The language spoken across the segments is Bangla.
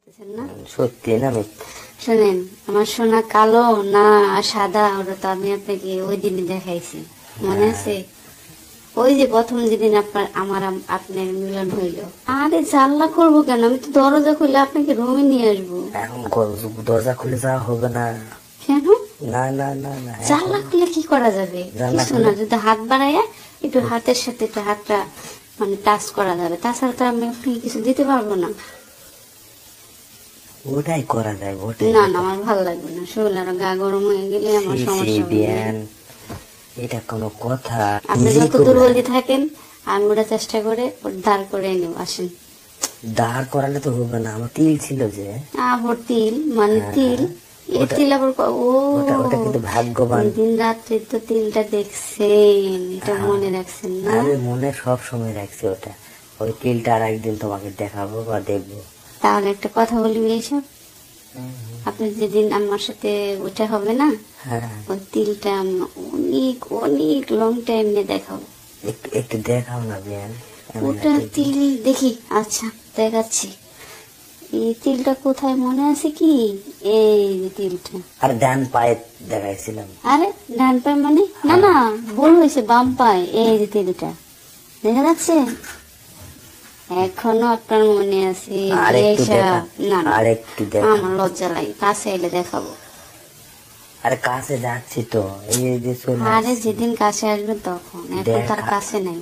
বুঝছেন না? সত্যি না মিথ্যা? শোনেন, আমার সোনা কালো না সাদা ওটা তো আমি আপনাকে ওই দিনই দেখাইছি, মনে আছে? ওই যে প্রথম যেদিন আপনার মিলন হইল। আরে জানলা করবো কেন, আমি তো দরজা খুলে আপনাকে রুমে নিয়ে আসবো। এখন দরজা খুলে যাওয়া হবে না। কেন? না না না না, জানলা খুলে কি করা যাবে? কিছু না, যদি হাত বাড়াইয়া একটু হাতের সাথে একটু হাতটা মানে টাচ করা যাবে, তাছাড়া তো আমি আপনাকে কিছু দিতে পারবো না। ওটাই করা যায়, ওটাই। না না, আমার ভালো লাগবে না, শরীর আরো গা গরম হয়ে গেলে আমার সমস্যা হবে। এটা কোনো কথা? আপনি যত দুর্বলই থাকেন আমি ওটা চেষ্টা করে দাঁড় করে নেব। আসেন। দাঁড় করালে তো হবে না, আমার তিল ছিল যে। আবার তিল মানে তিল? এই তিল আবার ওটা কিন্তু ভাগ্যবান। দিন রাত্রে তো তিলটা দেখছেন, এটা মনে রাখছেন না? আমি মনে সব সময় রাখছি ওটা। ওই তিলটা আর একদিন তোমাকে দেখাবো বা দেখবো। তাহলে একটা কথা বলি, এইসব আপনি যেদিন আমার সাথে ওটা হবে না, ওই তিলটা আমি অনেক অনেক লং টাইম নিয়ে দেখাবো। একটু দেখাও না বিয়ান। ওটা তিল দেখি। আচ্ছা দেখাচ্ছি। এই তিলটা কোথায় মনে আছে কি? এই যে তিলটা। আর ডান পায়ে দেখাইছিলাম। আরে ডান পায়ে মানে? না না, ভুল হয়েছে, বাম পায়ে। এই যে তিলটা দেখা যাচ্ছে, এখনো আপনার মনে আছে? আমার লজ্জা লাগে, কাছে এলে দেখাবো। আরে কাছে যাচ্ছি তো, এই যে চলে। আরে যেদিন কাছে আসবে তখন, এখন তার কাছে নাই।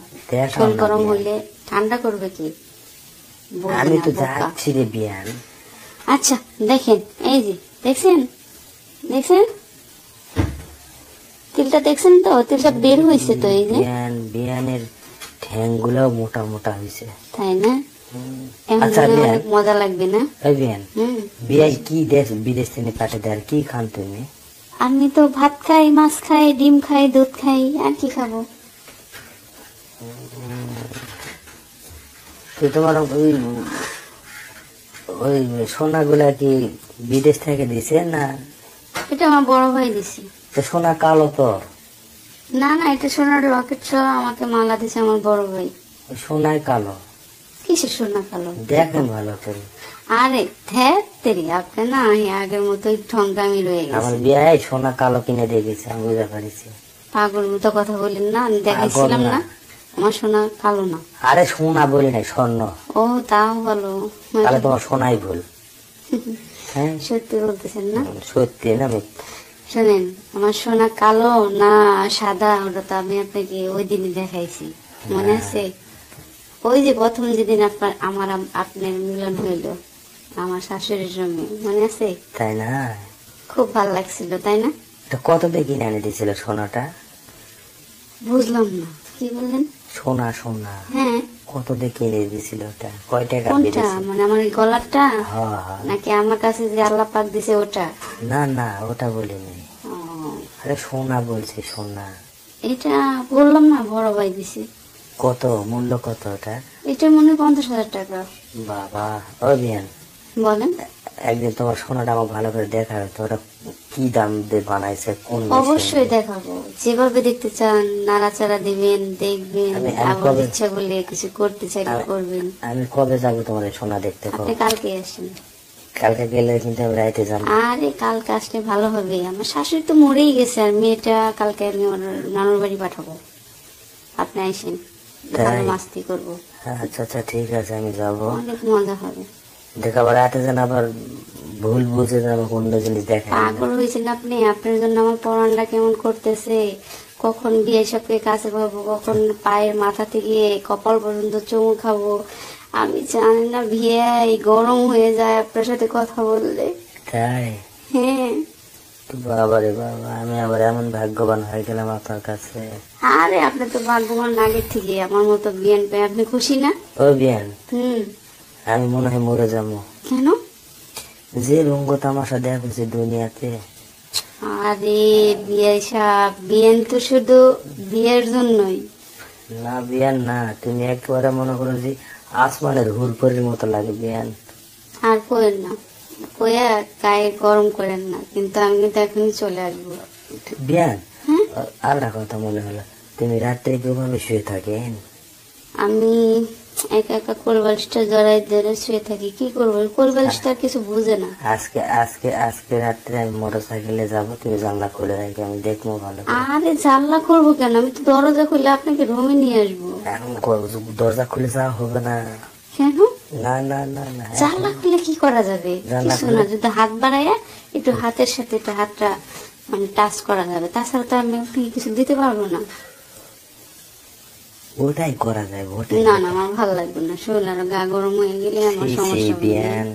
শরীর গরম হইলে ঠান্ডা করবে কি? আমি তো যাচ্ছি রে বিয়ান। আচ্ছা দেখেন, এই যে দেখছেন, দেখছেন তিলটা? দেখছেন তো তিলটা বের হয়েছে তো। এই যে বিয়ানের ঠ্যাং গুলাও মোটা মোটা হয়েছে, তাই না? অনেক মজা লাগবে না? বিয়াই কি বিদেশ থেকে পাঠিয়ে দেয়? কি খান তুমি? আমি তো ভাত খাই, মাছ খাই, ডিম খাই, দুধ খাই, আর কি খাবো? তোমার ওই সোনাগুলা কি বিদেশ থেকে দিছে না? এটা আমার বড় ভাই দিছে। সোনা কালো তো? না না, এটা সোনার লকেট সহ আমাকে মালা দিছে আমার বড় ভাই। সোনায় কালো? কিসের সোনা কালো? দেখেন ভালো করে। আরে ধ্যাত্তেরি, আপনি না আগের মতোই ঠংকামি রয়ে গেছে। আমার বিয়ে সোনা কালো কিনে দিয়ে গেছে, আমি বুঝতে পারছি। পাগল মতো কথা বলেন না, আমি দেখাইছিলাম না আমার সোনা কালো না। আরে সোনা বলি নাই, স্বর্ণ। ও তাও বলো, তাহলে তোমার সোনাই ভুল। সত্যি বলতেছেন না? সত্যি না মিথ্যা? শোনেন, আমার সোনা কালো না সাদা ওটা তো আমি আপনাকে ওই দিনই দেখাইছি, মনে আছে? ওই যে প্রথম যেদিন আপনার মিলন হইল আমার শাশুড়ির সঙ্গে, মনে আছে? তাই না? খুব ভালো লাগছিল, তাই না? কত দিয়ে কিনে এনে দিয়েছিল সোনাটা? বুঝলাম না, কি বললেন? সোনা সোনা, হ্যাঁ। কত দিয়ে কিনে দিয়েছিল? ওটা কয় টাকা? মানে আমার গলাটা নাকি আমার কাছে যে আল্লাহ পাক দিছে ওটা? না না, ওটা বলিনি। আরে সোনা বলছি, সোনা। এটা বললাম না, বড় ভাই দিছে। কত মূল্য? কত ওটা? এটা মনে 50,000 টাকা। বাবা, ও বিয়ান বলেন। একদিন তোমার সোনাটা আমার ভালো করে দেখাবে তো, ওটা কি দাম দিয়ে বানাইছে? কোন? অবশ্যই দেখাবো, যেভাবে দেখতে চান নাড়াচাড়া দিবেন, দেখবেন, আবার ইচ্ছা করলে কিছু করতে চাইলে করবেন। আমি কবে যাবো তোমার সোনা দেখতে? আপনি কালকে আসেন। কালকে গেলে কিন্তু আমি রাইতে যাবো। আরে কালকে আসলে ভালো হবে, আমার শাশুড়ি তো মরেই গেছে, আর মেয়েটা কালকে আমি নানুর বাড়ি পাঠাবো। আপনি আসেন, ভালো মাস্তি করবো। আচ্ছা আচ্ছা ঠিক আছে, আমি যাবো, অনেক মজা হবে। দেখাবো রাতে যেন আবার ভুল বুঝে যেন অন্য জিনিস দেখে। পাগল হয়েছেন আপনি? আপনার জন্য আমার পরানটা কেমন করতেছে, কখন বিয়ে সবকে কাছে পাবো, কখন পায়ের মাথা থেকে কপাল পর্যন্ত চুমু খাবো, আমি জানি না। বিয়ে গরম হয়ে যায় আপনার সাথে কথা বললে। তাই? হ্যাঁ। বাবা রে বাবা, আমি আবার এমন ভাগ্যবান হয়ে গেলাম আপনার কাছে। আরে আপনি তো ভাগ্যবান আগের থেকে, আমার মতো বিয়ান পেয়ে আপনি খুশি না? ও বিয়ান, আমি মনে হয় মরে যাবো। কেন? যে রঙ্গ তামাশা দেখছি দুনিয়াতে। আরে বিয়ান তো শুধু বিয়ের জন্যই না। বিয়ান না, তুমি একেবারে মনে করো যে আসমানের হুরপরির মতো লাগে বিয়ান। আর কোয়েন না, কোয়া গায়ে গরম করেন না, কিন্তু আমি কিন্তু এখনই চলে আসবো। বিয়ান, আর কথা মনে হলো, তুমি রাত্রে কিভাবে শুয়ে থাকেন? আমি একা একা কোলবালিশটা জড়াই ধরে শুয়ে থাকি, কি করবো? কোলবালিশটা আর কিছু বুঝে না। আজকে আজকে আজকে রাত্রে আমি মোটর সাইকেলে যাবো, তুমি জানলা খুলে রাখি, আমি দেখবো ভালো করে। আরে জানলা করবো কেন? আমি তো দরজা খুলে আপনাকে রুমে নিয়ে আসবো। এখন দরজা খুলে যাওয়া হবে না। কেন? না না না না, জানলা খুলে কি করা যাবে? জানলা কিছু না, যদি হাত বাড়াইয়া একটু হাতের সাথে একটু হাতটা মানে টাচ করা যাবে, তাছাড়া তো আমি আপনাকে কিছু দিতে পারবো না। ওটাই করা যায়, ওটাই। না না, আমার ভালো লাগবে না, শরীর আরো গা গরম হয়ে গেলে আমার সমস্যা হবে। বিয়ান,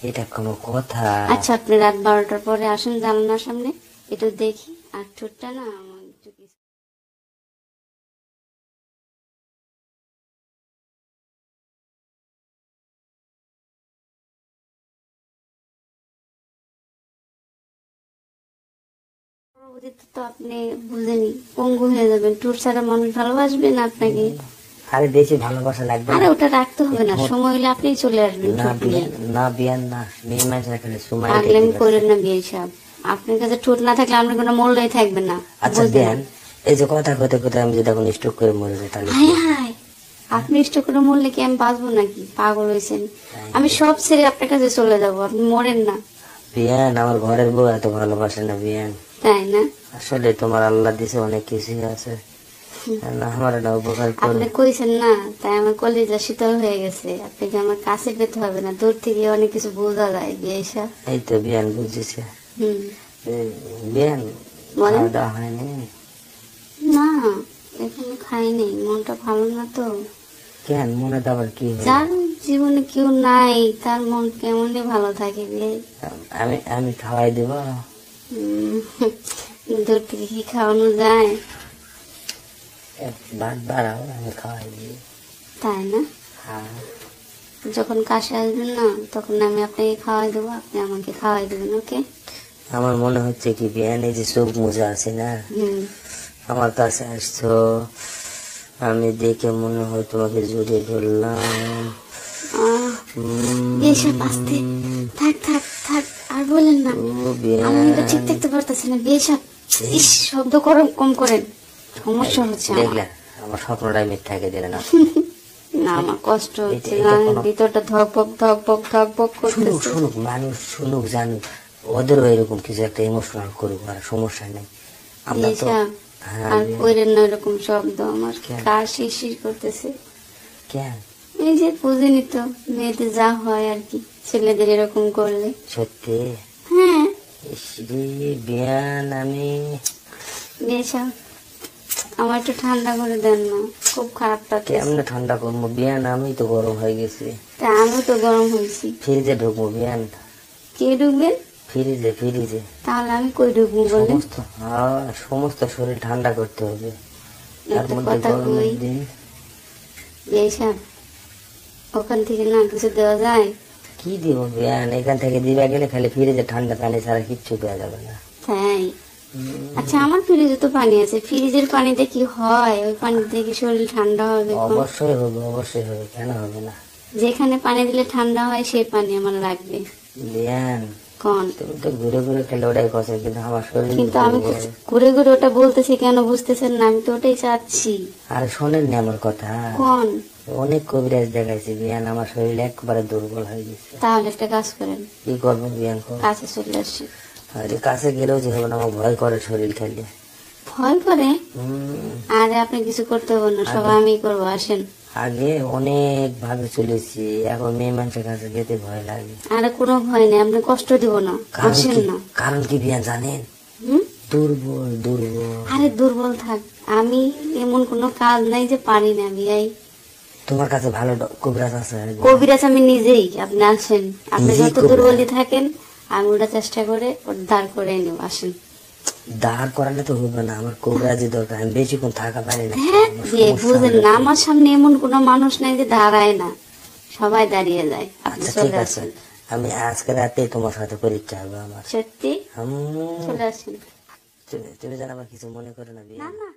এটা কোনো কথা? আচ্ছা, আপনি রাত 12টার পরে আসেন জানলার সামনে, একটু দেখি। আর ঠোঁটটা না আমার একটু কিছু পরবর্তীতে তো আপনি বুঝেনি, পঙ্গু হয়ে যাবেন। ট্যুর ছাড়া মানুষ ভালোবাসবে না আপনাকে। আরে বেশি ভালোবাসা লাগবে আরে না। ওটা রাখতে হবে না, সময় হলে আপনি চলে আসবেন। না ঠোঁট নিয়ে। বিয়ান, না বিয়ান, না মেয়ে মানুষ রাখলে সময় পাগলামি করেন না বিয়ে সাহেব, আপনার কাছে ঠোঁট না থাকলে আপনার কোনো মূল্যই থাকবে না। আচ্ছা বুঝলেন? বিয়ান, এই যে কথা কইতে কইতে আমি যদি এখন স্ট্রোক করে মরে যাই তাহলে? হায় হায়, আপনি ইষ্ট করে মরলে কি আমি বাঁচবো নাকি? পাগল হয়েছেন? আমি সব ছেড়ে আপনার কাছে চলে যাবো, আপনি মরেন না। বিয়ান, আমার ঘরের বউ এত ভালোবাসে না বিয়ান। তাই না? আসলে তোমার আল্লাহ দিছে অনেক কিছুই আছে, না আমার একটা উপকার আপনি করো। কইছেন না, তাই আমার কলিজা শীতল হয়ে গেছে। আপনাকে আমার কাছে পেতে হবে না, দূর থেকে অনেক কিছু বোঝা যায় বিয়ে সাহেব। এই তো বিয়ান বুঝেছে। হুম, বিয়ান, বলেন। খাওয়া দাওয়া হয়নি? না, এখনো খাইনি, মনটা ভালো না তো। কেন, মনে তো আবার কি হলো? যার জীবনে কেউ নাই তার মন কেমনই ভালো থাকে বিয়ে। আমি আমি খাওয়াই দিব। উম, দূর থেকে কি খাওয়ানো যায়? ভাত বাড়াও, আমি খাওয়াই দিব। তাই না? হ্যাঁ। যখন কাশে আসবেন না, তখন আমি আপনাকে খাওয়াই দেবো, আপনি আমাকে খাওয়াই দেবেন। ওকে? আমার মনে হচ্ছে কি বিয়ান, এই যে চোখ মোজা আছে না, হুম। আমার কাছে আসছো, আমি দেখে মনে হয় তোমাকে জড়িয়ে ধরলাম। এসব আসতে থাক থাক থাক, আর বলেন না। ও আমি তো বিয়ান, ঠিক থাকতে পারতেছি না বিয়ে সাহেব। ইস, শব্দ কম করেন, সমস্যা হচ্ছে আমার। দেখলে আমার স্বপ্নটাই মিথ্যাকে দিলে না। না, আমার কষ্ট হচ্ছে, এটা কোনো- ভিতরটা ধকপক ধকপক ধকপক শুনুক করতেছে। শুনুক, মানুষ শুনুক, জানুক, ওদেরও এরকম কিছু একটা ইমোশনাল করুক, আর সমস্যা নেই। আমরা বিয়ে তো সাহেব, হ্যাঁ, আর বিয়ান। কইরেন না এরকম শব্দ, আমার কেন? গা শিরশির করতেছে। কেন? এই যে বুঝেনি তো, মেয়েদের যা হয় আর কি, ছেলেদের এরকম করলে। সত্যি? হ্যাঁ ইস রে বিয়ান, আমি বিয়ে সাহেব, আমার একটু ঠান্ডা করে দেন না, খুব খারাপ লাগছে। কেমনে ঠান্ডা করবো বিয়ান, আমি তো গরম হয়ে গেছি। তা আমিও তো গরম হয়েছি। ফ্রিজে ঢুকবো বিয়ান, কে ঢুকবেন? ফ্রিজে ফ্রিজে। তাহলে আমি কই ঢুকবো বলেন? সমস্ত শরীর ঠান্ডা করতে হবে, তার একটা মধ্যে কথা গরমের কই, দিন। বিয়ে সাহেব, ওখান থেকে না কিছু দেওয়া যায়? কি দিব বিয়ান, এখান থেকে দিবা গেলে খালি ফ্রিজে ঠান্ডা পানি ছাড়া কিচ্ছু দেওয়া যাবে না। তাই? আচ্ছা, আমার ফ্রিজে তো পানি আছে, ফ্রিজের পানিতে কি হয়? ওই পানিতে কি শরীর ঠান্ডা হবে? কোন? অবশ্যই হবে, অবশ্যই হবে, কেন হবে না? যেখানে পানি দিলে ঠান্ডা হয় সেই পানি আমার লাগবে। বিয়ান, কোন? তুমি তো ঘুরে ঘুরে খেলে ওটাই কথা, কিন্তু আমার শরীর কিন্তু আমি দুর্বল। ঘুরে ঘুরে ওটা বলতেছি কেন বুঝতেছেন না? আমি তো ওটাই চাচ্ছি। আর শোনেন না আমার কথা, কোন? অনেক কবিরাজ দেখাইছি বিয়ান, আমার শরীর একবারে দুর্বল হয়ে গেছে। তাহলে একটা কাজ করেন, কি করবো বিয়ান কর? কাছে চলে আসি। আরে কাছে গেলেও যে হবে না, আমার ভয় করে শরীর খেলে। ভয় করে? হুম, আরে আপনি কিছু করতে হবে না, সব আমি করবো, আসেন। আগে অনেক ভাবে চলেছি, এখন মেয়ে মানুষের কাছে যেতে ভয় লাগে। আরে কোনো ভয় নেই, আপনি কষ্ট দিব না, কারণ আসেন কি? না। কারণ কি বিয়ান জানেন? হুম? দুর্বল দুর্বল। আরে দুর্বল থাক, আমি এমন কোনো কাজ নাই যে পারি না বিয়াই। তোমার কাছে ভালো কবিরাজ আছে? কবিরাজ আমি নিজেই, আপনি আসেন। আপনি নিজেই যত কবিরাজ? দুর্বলই থাকেন, আমি ওটা চেষ্টা করে ওর দাঁড় করে নেব, আসেন। দাঁড় করালে তো হবে না, আমার কবিরাজি দরকার, আমি বেশিক্ষণ থাকা পারি না। হ্যাঁ, আমার বিয়ে সমস্যা বুঝেন হয়ে না, যায়। আমার সামনে এমন কোনো মানুষ নাই যে দাঁড়ায় না, সবাই দাঁড়িয়ে যায়। আপনি আচ্ছা চলে ঠিক আছে, আসেন। আমি আজকে রাতে তোমার সাথে পরীক্ষা হবে আমার। সত্যি? হুম, চলে আসেন। তুমি যেন আবার কিছু মনে করো না বিয়ে। না না,